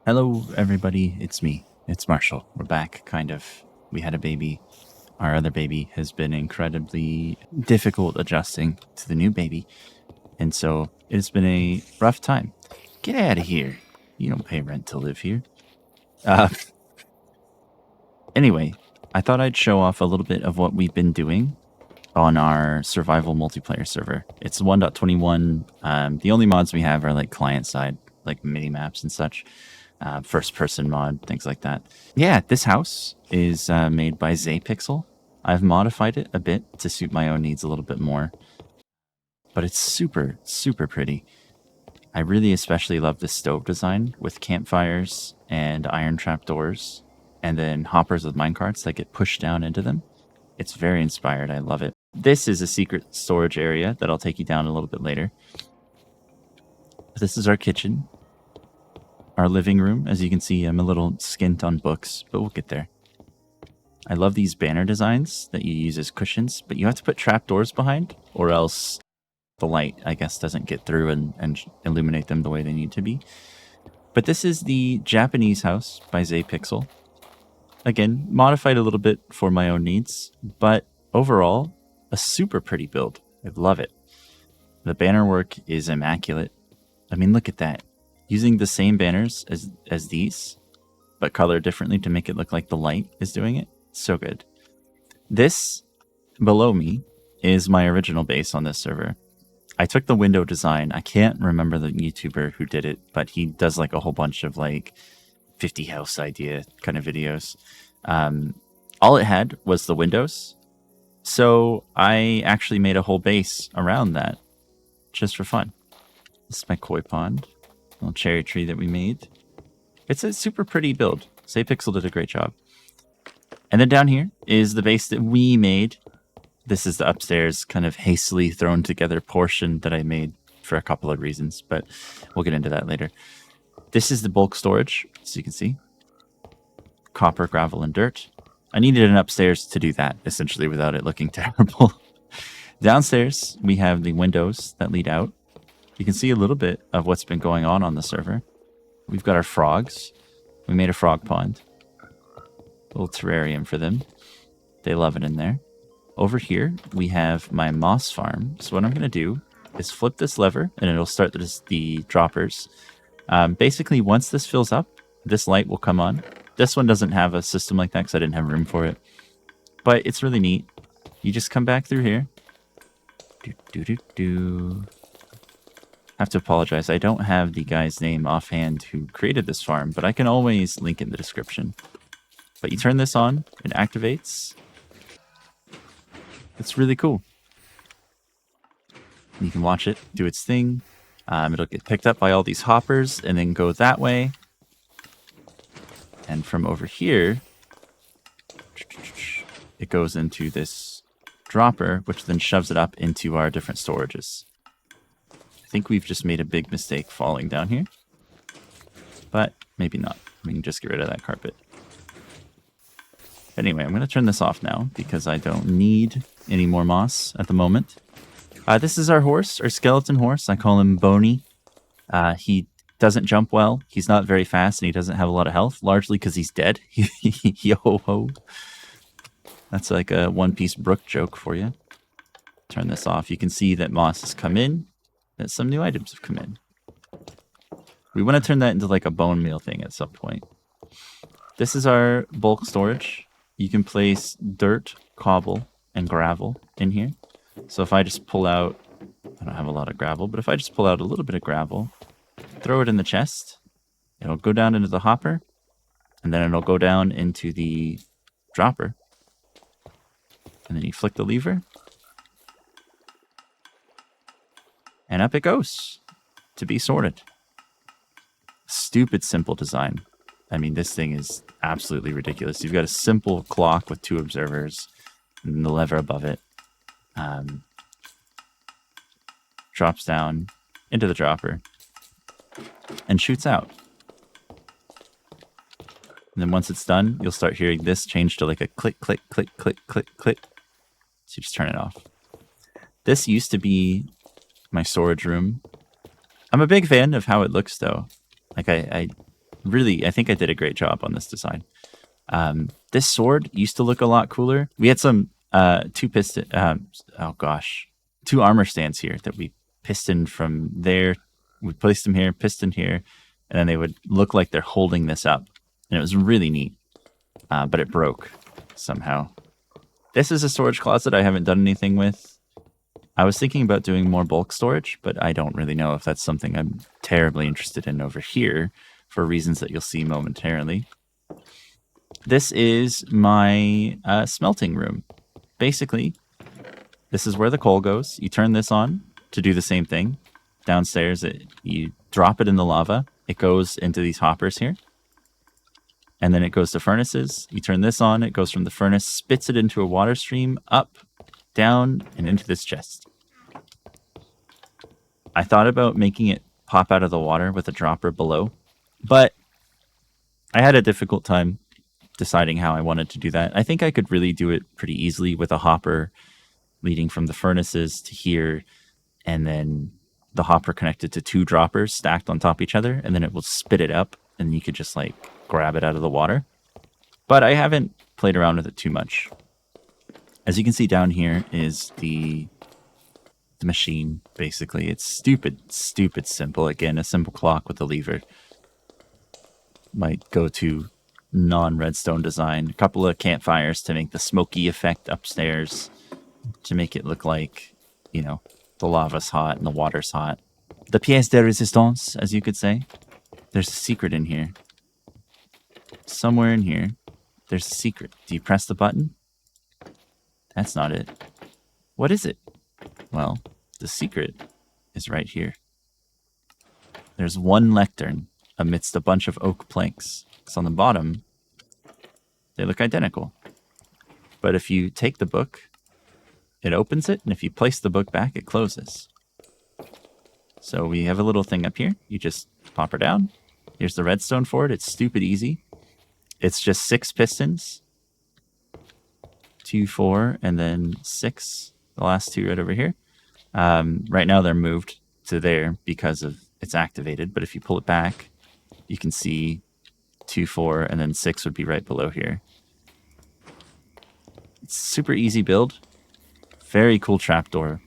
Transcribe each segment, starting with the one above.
Hello, everybody. It's me. It's Marshall. We're back, kind of. We had a baby. Our other baby has been incredibly difficult adjusting to the new baby. And so it's been a rough time. Get out of here. You don't pay rent to live here. Anyway, I thought I'd show off a little bit of what we've been doing on our survival multiplayer server. It's 1.21. The only mods we have are like client side, like mini maps and such. First person mod, things like that. Yeah, this house is made by Zapixel. I've modified it a bit to suit my own needs a little bit more, but it's super, super pretty. I really especially love the stove design with campfires and iron trapdoors, and then hoppers with minecarts that get pushed down into them. It's very inspired. I love it. This is a secret storage area that I'll take you down a little bit later. This is our kitchen. Our living room. As you can see, I'm a little skint on books, but we'll get there. I love these banner designs that you use as cushions, but you have to put trapdoors behind, or else the light, I guess, doesn't get through and illuminate them the way they need to be. But this is the Japanese house by Zapixel. Again, modified a little bit for my own needs, but overall, a super pretty build. I love it. The banner work is immaculate. I mean, look at that. Using the same banners as these, but colored differently to make it look like the light is doing it. So good. This, below me, is my original base on this server. I took the window design. I can't remember the YouTuber who did it, but he does like a whole bunch of like 50 house idea kind of videos. All it had was the windows. So I actually made a whole base around that just for fun. This is my koi pond. Little cherry tree that we made. It's a super pretty build. Zapixel did a great job. And then down here is the base that we made. This is the upstairs kind of hastily thrown together portion that I made for a couple of reasons, but we'll get into that later. This is the bulk storage, so you can see. Copper, gravel, and dirt. I needed an upstairs to do that, essentially, without it looking terrible. Downstairs, we have the windows that lead out. You can see a little bit of what's been going on the server. We've got our frogs. We made a frog pond. A little terrarium for them. They love it in there. Over here, we have my moss farm. So what I'm going to do is flip this lever, and it'll start the droppers. Basically, once this fills up, this light will come on. This one doesn't have a system like that because I didn't have room for it. But it's really neat. You just come back through here. I have to apologize. I don't have the guy's name offhand who created this farm, but I can always link in the description. But you turn this on, it activates. It's really cool. You can watch it do its thing. It'll get picked up by all these hoppers and then go that way. And from over here, it goes into this dropper, which then shoves it up into our different storages. I think we've just made a big mistake falling down here, but maybe not. We can just get rid of that carpet. Anyway, I'm going to turn this off now because I don't need any more moss at the moment. This is our horse, our skeleton horse. I call him Boney. He doesn't jump well. He's not very fast, and he doesn't have a lot of health, largely because he's dead. Yo-ho. That's like a One Piece Brook joke for you. Turn this off. You can see that moss has come in, that some new items have come in. We want to turn that into like a bone meal thing at some point. This is our bulk storage. You can place dirt, cobble, and gravel in here. So if I just pull out, I don't have a lot of gravel, but if I just pull out a little bit of gravel, throw it in the chest, it'll go down into the hopper, and then it'll go down into the dropper. And then you flick the lever, and up it goes to be sorted. Stupid simple design. I mean, this thing is absolutely ridiculous. You've got a simple clock with 2 observers and the lever above it. Drops down into the dropper and shoots out. And then once it's done, you'll start hearing this change to like a click, click, click, click, click, click. So you just turn it off. This used to be my storage room. I'm a big fan of how it looks, though. Like, I Really, I think I did a great job on this design. This sword used to look a lot cooler. We had some two armor stands here that we pistoned from there. We placed them here, pistoned here, and then they would look like they're holding this up. And it was really neat, but it broke somehow. This is a storage closet I haven't done anything with. I was thinking about doing more bulk storage, but I don't really know if that's something I'm terribly interested in over here for reasons that you'll see momentarily. This is my smelting room. Basically, this is where the coal goes. You turn this on to do the same thing. Downstairs, you drop it in the lava. It goes into these hoppers here. And then it goes to furnaces. You turn this on. It goes from the furnace, spits it into a water stream, up, down, and into this chest. I thought about making it pop out of the water with a dropper below, but I had a difficult time deciding how I wanted to do that. I think I could really do it pretty easily with a hopper leading from the furnaces to here, and then the hopper connected to two droppers stacked on top of each other, and then it will spit it up, and you could just like grab it out of the water. But I haven't played around with it too much. As you can see down here is the machine, basically. It's stupid simple. Again, a simple clock with a lever. Might go to non-redstone design. A couple of campfires to make the smoky effect upstairs, to make it look like, you know, the lava's hot and the water's hot. The pièce de résistance, as you could say. There's a secret in here. Somewhere in here, there's a secret. Do you press the button? That's not it. What is it? Well, the secret is right here. There's one lectern amidst a bunch of oak planks. Because on the bottom, they look identical. But if you take the book, it opens it, and if you place the book back, it closes. So we have a little thing up here. You just pop her down. Here's the redstone for it. It's stupid easy. It's just 6 pistons. 2, 4, and then 6. The last 2 right over here. Right now they're moved to there because of it's activated. But if you pull it back, you can see 2, 4, and then 6 would be right below here. It's super easy build. Very cool trapdoor.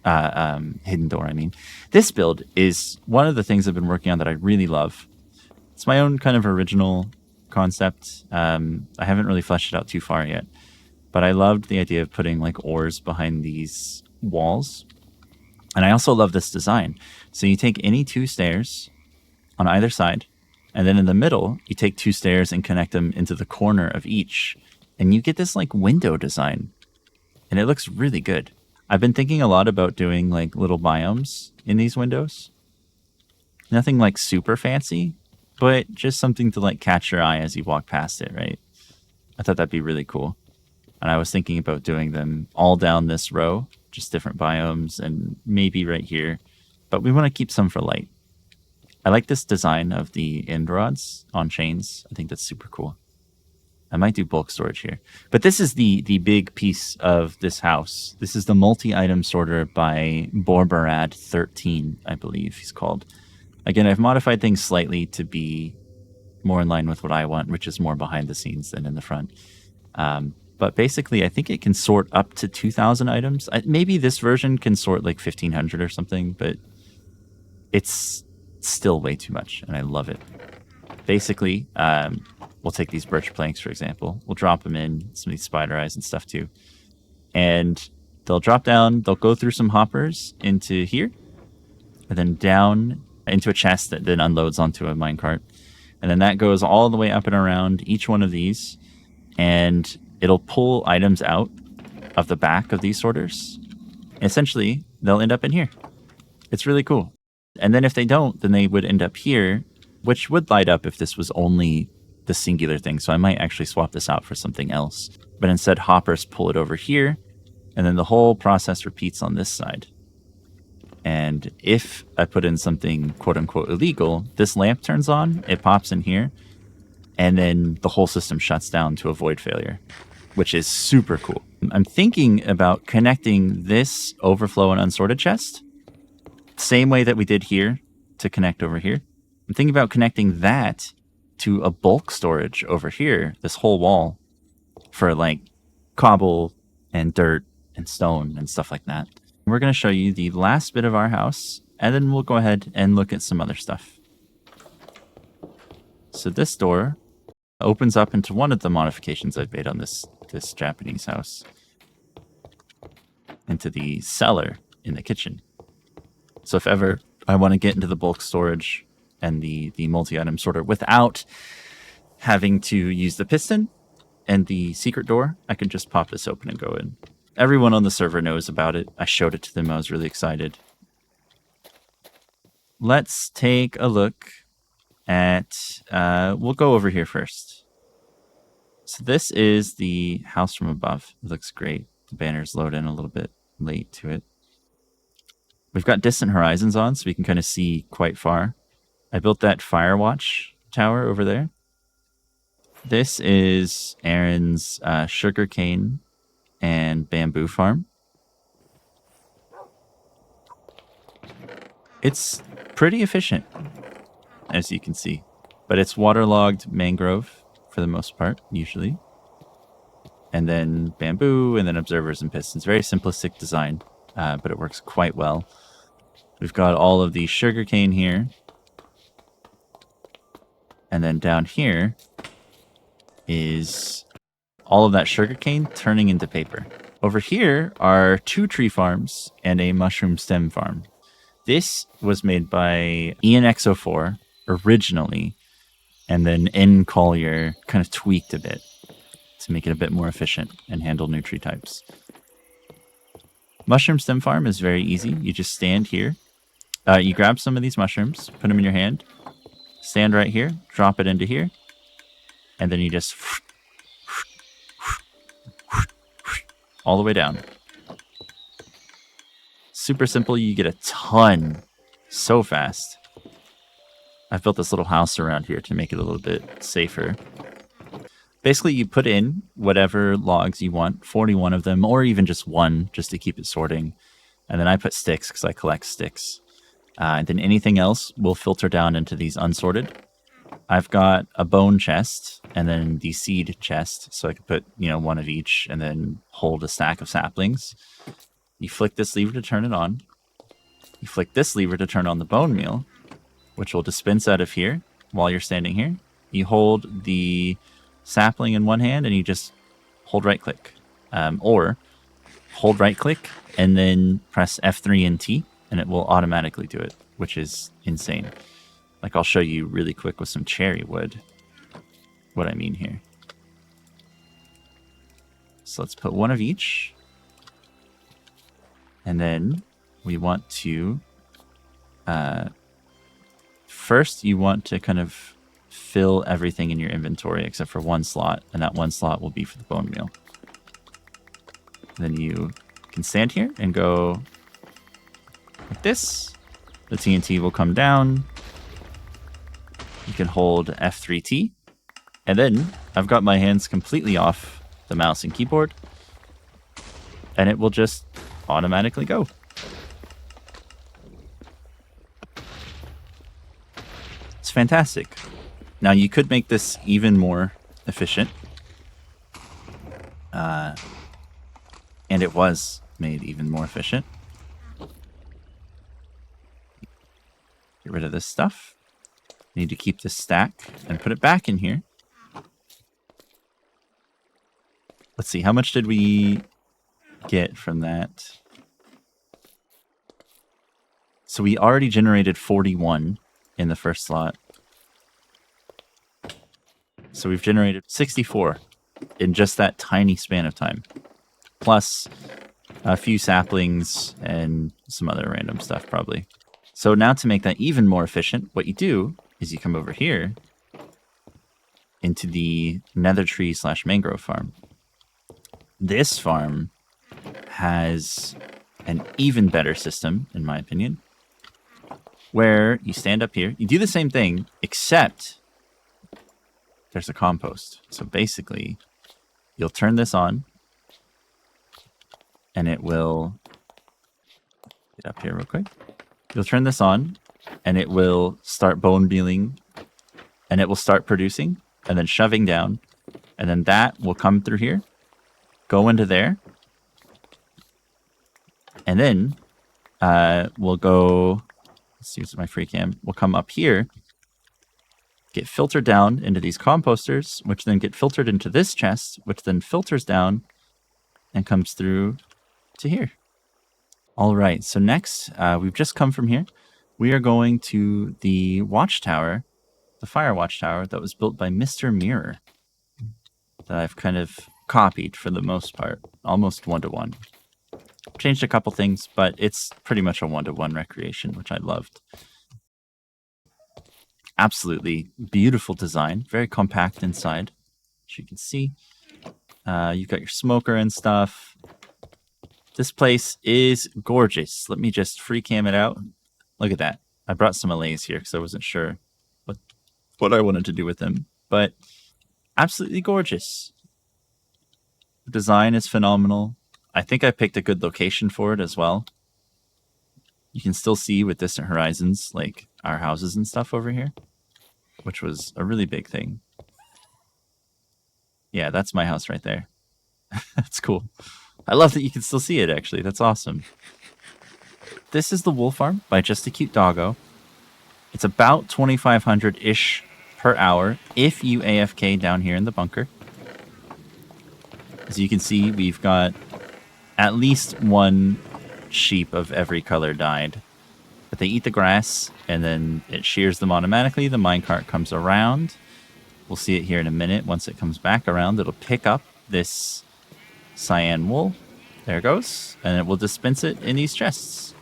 Hidden door, I mean. This build is one of the things I've been working on that I really love. It's my own kind of original concept. I haven't really fleshed it out too far yet. But I loved the idea of putting like oars behind these walls. And I also love this design. So you take any 2 stairs on either side, and then in the middle, you take 2 stairs and connect them into the corner of each. And you get this like window design. And it looks really good. I've been thinking a lot about doing like little biomes in these windows. Nothing like super fancy, but just something to like catch your eye as you walk past it, right? I thought that'd be really cool. And I was thinking about doing them all down this row, just different biomes, and maybe right here. But we want to keep some for light. I like this design of the end rods on chains. I think that's super cool. I might do bulk storage here. But this is the big piece of this house. This is the multi-item sorter by Borbarad13, I believe he's called. Again, I've modified things slightly to be more in line with what I want, which is more behind the scenes than in the front. But basically, I think it can sort up to 2,000 items. Maybe this version can sort like 1,500 or something, but it's still way too much, and I love it. Basically, we'll take these birch planks, for example. We'll drop them in, some of these spider eyes and stuff too. And they'll drop down, they'll go through some hoppers into here, and then down into a chest that then unloads onto a minecart. And then that goes all the way up and around each one of these, and it'll pull items out of the back of these sorters. Essentially, they'll end up in here. It's really cool. And then if they don't, then they would end up here, which would light up if this was only the singular thing. So I might actually swap this out for something else. But instead, hoppers pull it over here, and then the whole process repeats on this side. And if I put in something quote-unquote illegal, this lamp turns on, it pops in here, and then the whole system shuts down to avoid failure, which is super cool. I'm thinking about connecting this overflow and unsorted chest, same way that we did here to connect over here. I'm thinking about connecting that to a bulk storage over here, this whole wall, for like cobble and dirt and stone and stuff like that. We're going to show you the last bit of our house, and then we'll go ahead and look at some other stuff. So this door opens up into one of the modifications I've made on this Japanese house, into the cellar in the kitchen. So if ever I want to get into the bulk storage and the multi-item sorter without having to use the piston and the secret door, I can just pop this open and go in. Everyone on the server knows about it. I showed it to them. I was really excited. Let's take a look at, we'll go over here first. So this is the house from above. It looks great. The banners load in a little bit late to it. We've got distant horizons on, so we can kind of see quite far. I built that Watchtower over there. This is Aaron's sugarcane and bamboo farm. It's pretty efficient, as you can see, but it's waterlogged mangrove for the most part, usually. And then bamboo, and then observers and pistons. Very simplistic design, but it works quite well. We've got all of the sugarcane here. And then down here is all of that sugarcane turning into paper. Over here are 2 tree farms and a mushroom stem farm. This was made by ENX04 originally, and then N. Collier kind of tweaked a bit to make it a bit more efficient and handle new tree types. Mushroom stem farm is very easy. You just stand here. You grab some of these mushrooms, put them in your hand, stand right here, drop it into here, and then you just all the way down. Super simple. You get a ton so fast. I've built this little house around here to make it a little bit safer. Basically, you put in whatever logs you want, 41 of them, or even just one, just to keep it sorting. And then I put sticks because I collect sticks. And then anything else will filter down into these unsorted. I've got a bone chest and then the seed chest, so I could put, one of each and then hold a stack of saplings. You flick this lever to turn it on. You flick this lever to turn on the bone meal, which will dispense out of here while you're standing here. You hold the sapling in one hand and you just hold right click. Or hold right click and then press F3 and T and it will automatically do it, which is insane. Like I'll show you really quick with some cherry wood what I mean here. So let's put one of each. And then we want to, first you want to kind of fill everything in your inventory except for one slot, and that one slot will be for the bone meal. Then you can stand here and go like this. The TNT will come down. You can hold F3T. And then I've got my hands completely off the mouse and keyboard. And it will just automatically go. It's fantastic. Now you could make this even more efficient. And it was made even more efficient. Get rid of this stuff. Need to keep this stack and put it back in here. Let's see, how much did we get from that? So we already generated 41 in the first slot. So we've generated 64 in just that tiny span of time. Plus a few saplings and some other random stuff probably. So now to make that even more efficient, what you do is you come over here into the nether tree / mangrove farm. This farm has an even better system, in my opinion, where you stand up here, you do the same thing, except there's a compost. So basically, you'll turn this on, and it will, get up here real quick. You'll turn this on, and it will start bone mealing and it will start producing and then shoving down. And then that will come through here, go into there. And then we'll go, let's use my free cam. We'll come up here, get filtered down into these composters, which then get filtered into this chest, which then filters down and comes through to here. All right, so next, we've just come from here. We are going to the Watchtower, the fire Watchtower that was built by Mr. Mirror, that I've kind of copied for the most part, almost one-to-one. Changed a couple things, but it's pretty much a one-to-one recreation, which I loved. Absolutely beautiful design, very compact inside, as you can see. You've got your smoker and stuff. This place is gorgeous. Let me just free cam it out. Look at that. I brought some allays here because I wasn't sure what I wanted to do with them, but absolutely gorgeous. The design is phenomenal. I think I picked a good location for it as well. You can still see with distant horizons, like our houses and stuff over here, which was a really big thing. Yeah, that's my house right there. That's cool. I love that you can still see it, actually. That's awesome. This is the wool farm by Just a Cute Doggo. It's about 2,500-ish per hour if you AFK down here in the bunker. As you can see, we've got at least one sheep of every color died. But they eat the grass, and then it shears them automatically. The minecart comes around. We'll see it here in a minute. Once it comes back around, it'll pick up this cyan wool. There it goes. And it will dispense it in these chests.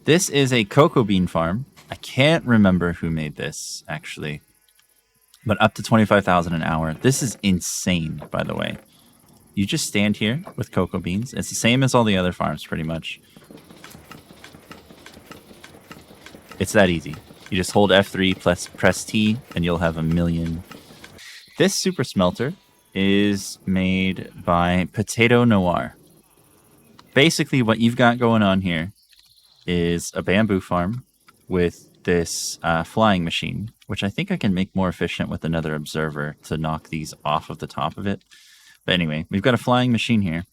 This is a cocoa bean farm. I can't remember who made this, actually. But up to 25,000 an hour. This is insane, by the way. You just stand here with cocoa beans. It's the same as all the other farms, pretty much. It's that easy. You just hold F3 plus press T, and you'll have 1,000,000. This super smelter is made by Potato Noir. Basically, what you've got going on here is a bamboo farm with this flying machine, which I think I can make more efficient with another observer to knock these off of the top of it. But anyway, we've got a flying machine here.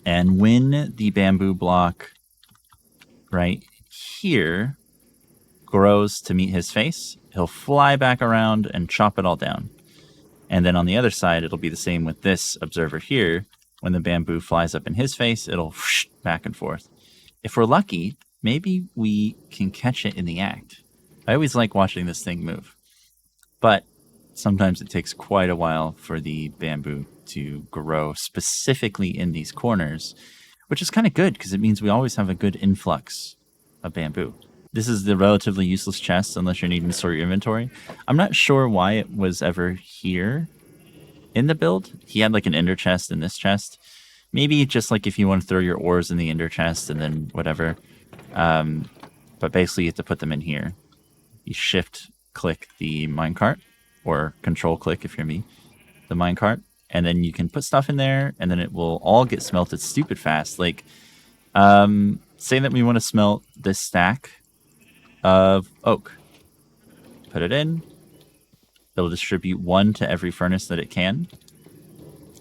And when the bamboo block right here grows to meet his face, he'll fly back around and chop it all down. And then on the other side, it'll be the same with this observer here. When the bamboo flies up in his face, it'll whoosh back and forth. If we're lucky, maybe we can catch it in the act. I always like watching this thing move. But sometimes it takes quite a while for the bamboo to grow, specifically in these corners, which is kind of good because it means we always have a good influx of bamboo. This is the relatively useless chest unless you're needing to store your inventory. I'm not sure why it was ever here in the build. He had like an ender chest in this chest. Maybe just like if you want to throw your ores in the ender chest and then whatever. But basically you have to put them in here. You shift click the minecart, or control click if you're me, the minecart, and then you can put stuff in there and then it will all get smelted stupid fast. Like, say that we want to smelt this stack of oak. Put it in. It'll distribute one to every furnace that it can.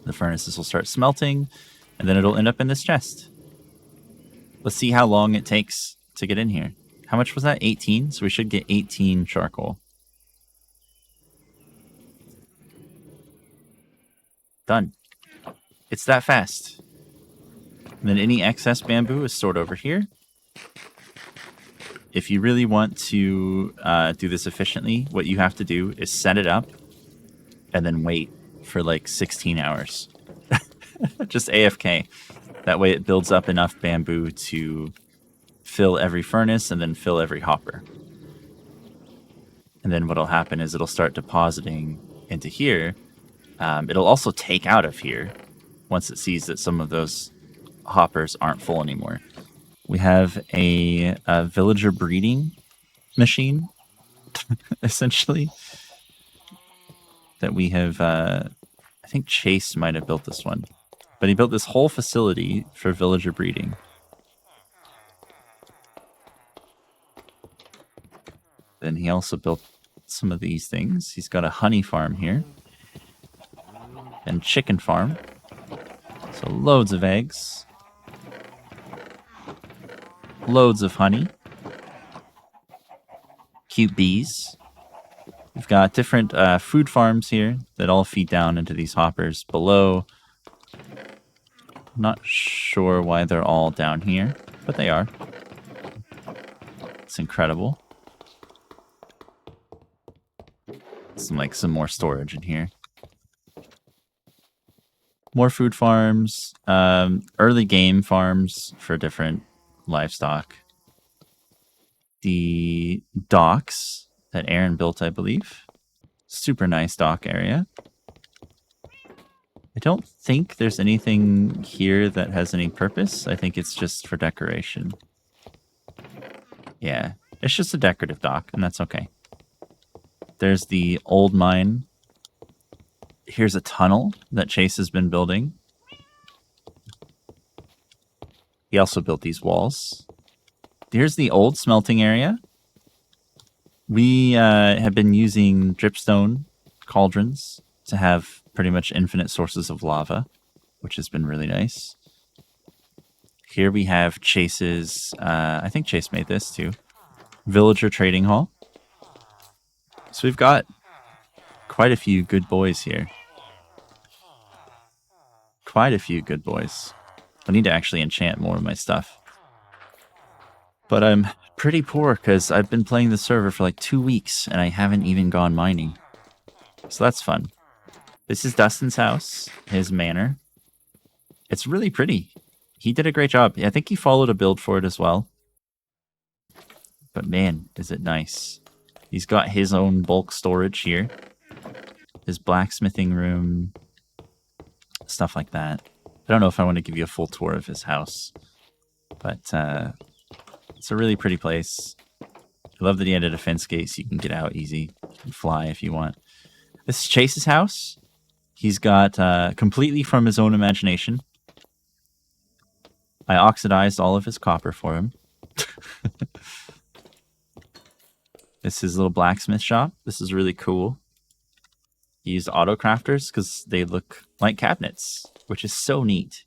The furnaces will start smelting, and then it'll end up in this chest. Let's see how long it takes to get in here. How much was that? 18? So we should get 18 charcoal. Done. It's that fast. And then any excess bamboo is stored over here. If you really want to do this efficiently, what you have to do is set it up and then wait for like 16 hours. Just AFK. That way it builds up enough bamboo to fill every furnace and then fill every hopper. And then what'll happen is it'll start depositing into here. It'll also take out of here once it sees that some of those hoppers aren't full anymore. We have a villager breeding machine, essentially, that we have, I think Chase might have built this one. But he built this whole facility for villager breeding. Then he he also built some of these things. He's got a honey farm here. And chicken farm. So loads of eggs. Loads of honey. Cute bees. We've got different food farms here that all feed down into these hoppers below. Not sure why they're all down here, but they are. It's incredible. Some more storage in here. More food farms, early game farms for different livestock. The docks that Aaron built, I believe. Super nice dock area. I don't think there's anything here that has any purpose. I think it's just for decoration. Yeah, it's just a decorative dock, and that's okay. There's the old mine. Here's a tunnel that Chase has been building. He also built these walls. Here's the old smelting area. We have been using dripstone cauldrons to have pretty much infinite sources of lava, which has been really nice. Here we have Chase's, I think Chase made this too, villager trading hall. So we've got quite a few good boys here. Quite a few good boys. I need to actually enchant more of my stuff. But I'm pretty poor because I've been playing the server for like 2 weeks and I haven't even gone mining. So that's fun. This is Dustin's house, his manor. It's really pretty. He did a great job. I think he followed a build for it as well. But man, is it nice. He's got his own bulk storage here. His blacksmithing room. Stuff like that. I don't know if I want to give you a full tour of his house. But it's a really pretty place. I love that he added a fence gate so you can get out easy. You can fly if you want. This is Chase's house. He's got completely from his own imagination. I oxidized all of his copper for him. This is his little blacksmith shop. This is really cool. He used auto crafters because they look like cabinets, which is so neat.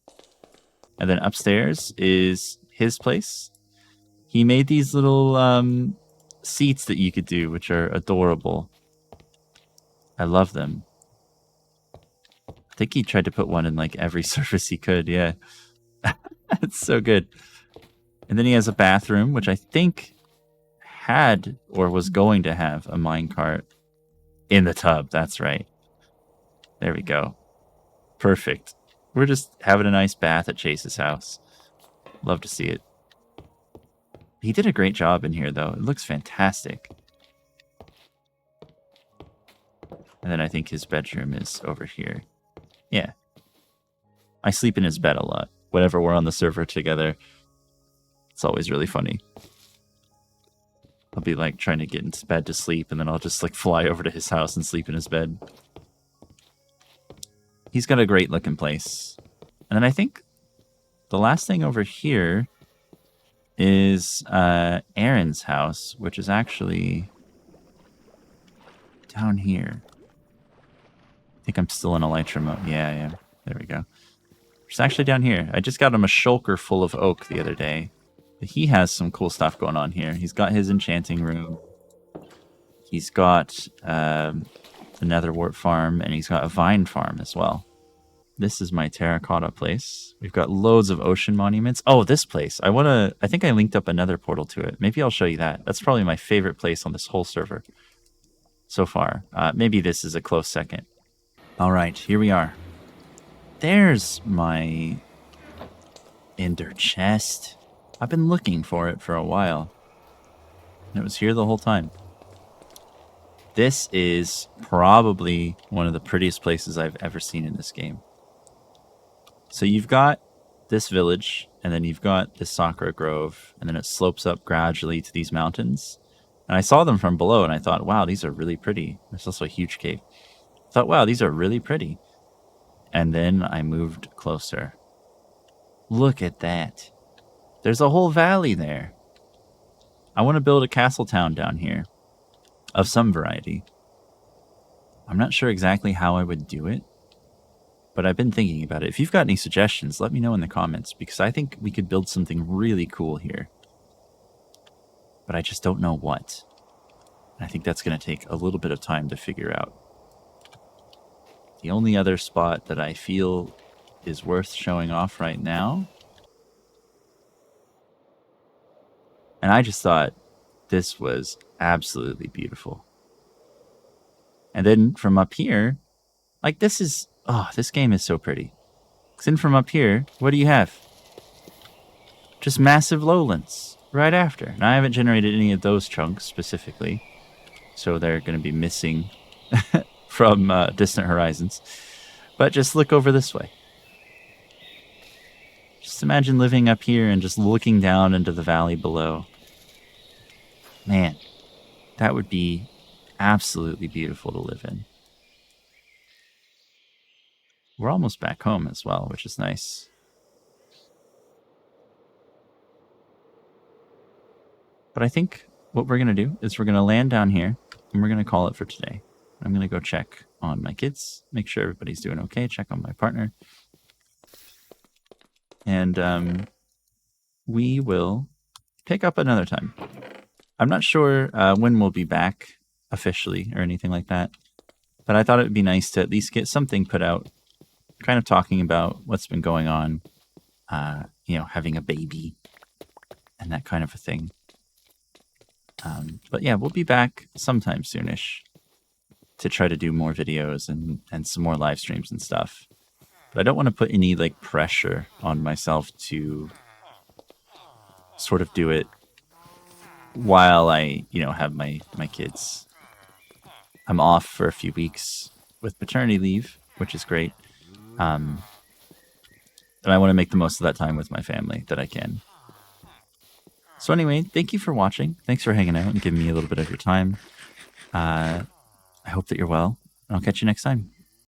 And then upstairs is his place. He made these little seats that you could do, which are adorable. I love them. I think he tried to put one in like every surface he could. Yeah. It's so good. And then he has a bathroom, which I think had or was going to have a minecart in the tub. That's right. There we go. Perfect. We're just having a nice bath at Chase's house. Love to see it. He did a great job in here, though. It looks fantastic. And then I think his bedroom is over here. Yeah. I sleep in his bed a lot. Whenever we're on the server together, it's always really funny. I'll be like trying to get into bed to sleep, and then I'll just like fly over to his house and sleep in his bed. He's got a great looking place. And then I think the last thing over here is Aaron's house, which is actually down here. I think I'm still in Elytra mode. Yeah. There we go. It's actually down here. I just got him a shulker full of oak the other day. He has some cool stuff going on here. He's got his enchanting room. He's got the netherwort farm, and he's got a vine farm as well. This is my terracotta place. We've got loads of ocean monuments. Oh, this place. I think I linked up another portal to it. Maybe I'll show you that. That's probably my favorite place on this whole server so far. Maybe this is a close second. All right, here we are. There's my ender chest. I've been looking for it for a while. And it was here the whole time. This is probably one of the prettiest places I've ever seen in this game. So you've got this village, and then you've got this sakura grove, and then it slopes up gradually to these mountains. And I saw them from below, and I thought, wow, these are really pretty. There's also a huge cave. I thought, wow, these are really pretty. And then I moved closer. Look at that. There's a whole valley there. I want to build a castle town down here. of some variety. I'm not sure exactly how I would do it, but I've been thinking about it. If you've got any suggestions, let me know in the comments, because I think we could build something really cool here. But I just don't know what. I think that's going to take a little bit of time to figure out. The only other spot that I feel is worth showing off right now, and I just thought this was absolutely beautiful. And then from up here, like this game is so pretty. Then from up here, what do you have? Just massive lowlands right after. Now I haven't generated any of those chunks specifically, so they're going to be missing from distant horizons. But just look over this way. Just imagine living up here and just looking down into the valley below. Man, that would be absolutely beautiful to live in. We're almost back home as well, which is nice. But I think what we're going to do is we're going to land down here and we're going to call it for today. I'm going to go check on my kids, make sure everybody's doing okay, check on my partner. And we will pick up another time. I'm not sure when we'll be back officially or anything like that, but I thought it would be nice to at least get something put out, kind of talking about what's been going on, having a baby and that kind of a thing. But yeah, we'll be back sometime soonish to try to do more videos and some more live streams and stuff. But I don't want to put any pressure on myself to sort of do it while I, have my kids. I'm off for a few weeks with paternity leave, which is great. And I want to make the most of that time with my family that I can. So anyway, thank you for watching. Thanks for hanging out and giving me a little bit of your time. I hope that you're well, and I'll catch you next time.